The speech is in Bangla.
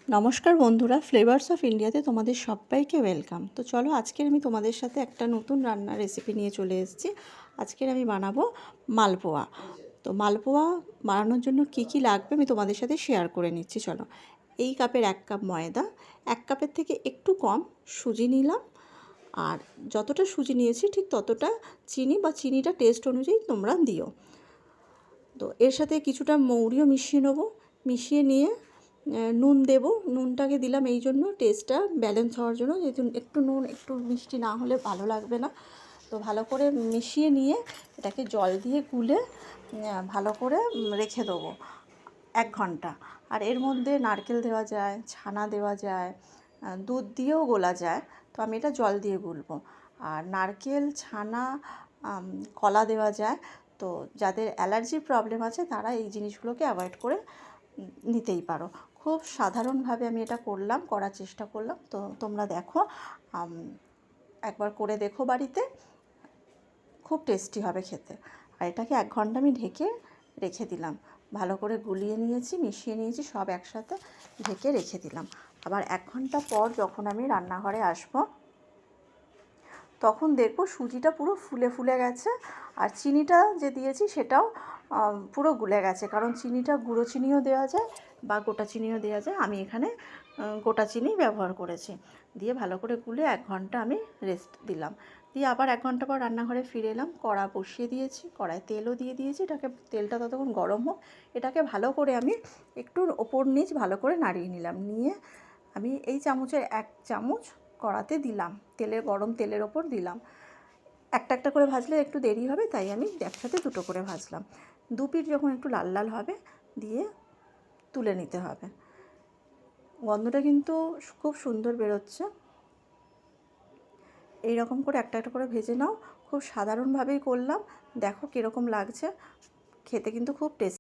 নমস্কার বন্ধুরা, ফ্লেভার্স অফ ইন্ডিয়াতে তোমাদের সবাইকে ওয়েলকাম। তো চলো, আজকের আমি তোমাদের সাথে একটা নতুন রান্নার রেসিপি নিয়ে চলে এসেছি। আজকের আমি বানাবো মালপোয়া। তো মালপোয়া বানানোর জন্য কি কি লাগবে আমি তোমাদের সাথে শেয়ার করে নিচ্ছি। চলো, এই কাপের 1 কাপ ময়দা, 1 কাপের থেকে একটু কম সুজি নিলাম, আর যতটা সুজি নিয়েছি ঠিক ততটা চিনি বা চিনিটা টেস্ট অনুযায়ী তোমরা দিও। তো এর সাথে কিছুটা মৌরিও মিশিয়ে নেবো। মিশিয়ে নিয়ে নুন দেব। নুনটাকে দিলাম এই জন্য টেস্টটা ব্যালেন্স হওয়ার জন্য, যেহেতু একটু নুন একটু মিষ্টি না হলে ভালো লাগবে না। তো ভালো করে মিশিয়ে নিয়ে এটাকে জল দিয়ে গুলে ভালো করে রেখে দেবো 1 ঘন্টা। আর এর মধ্যে নারকেল দেওয়া যায়, ছানা দেওয়া যায়, দুধ দিয়েও গোলা যায়। তো আমি এটা জল দিয়ে গুলবো। আর নারকেল, ছানা, কলা দেওয়া যায়। তো যাদের অ্যালার্জির প্রবলেম আছে তারা এই জিনিসগুলোকে অ্যাভয়েড করে নিতেই পারো। খুব সাধারণভাবে আমি এটা করার চেষ্টা করলাম। তো তোমরা দেখো, একবার করে দেখো বাড়িতে, খুব টেস্টি হবে খেতে। আর এটাকে 1 ঘন্টা আমি ঢেকে রেখে দিলাম। ভালো করে গুলিয়ে নিয়েছি, মিশিয়ে নিয়েছি, সব একসাথে ঢেকে রেখে দিলাম। আবার 1 ঘন্টা পর যখন আমি রান্নাঘরে আসবো, তখন দেখবো সুজিটা পুরো ফুলে ফুলে গেছে, আর চিনিটা যে দিয়েছি সেটাও পুরো গুলে গেছে। কারণ চিনিটা গুঁড়ো চিনিও দেওয়া যায় বা গোটা চিনিও দেওয়া যায়। আমি এখানে গোটা চিনি ব্যবহার করেছি। দিয়ে ভালো করে গুলে 1 ঘন্টা আমি রেস্ট দিলাম। দিয়ে আবার 1 ঘন্টা পর রান্নাঘরে ফিরে এলাম। কড়া বসিয়ে দিয়েছি, কড়ায় তেলও দিয়ে দিয়েছি। তেলটা ততক্ষণ গরম হোক। এটাকে ভালো করে আমি একটু ওপর নিচ ভালো করে নাড়িয়ে নিলাম। নিয়ে আমি এই চামচের 1 চামচ কড়াতে দিলাম, গরম তেলের ওপর দিলাম। একটা একটা করে ভাজলে একটু দেরি হবে, তাই আমি একসাথে দুটো করে ভাজলাম। দু পিঠ যখন একটু লাল লাল হবে দিয়ে তুলে নিতে হবে। গন্ধটা কিন্তু খুব সুন্দর বেরোচ্ছে। এই রকম করে একটা একটা করে ভেজে নাও। খুব সাধারণভাবেই করলাম, দেখো কীরকম লাগছে। খেতে কিন্তু খুব টেস্টি।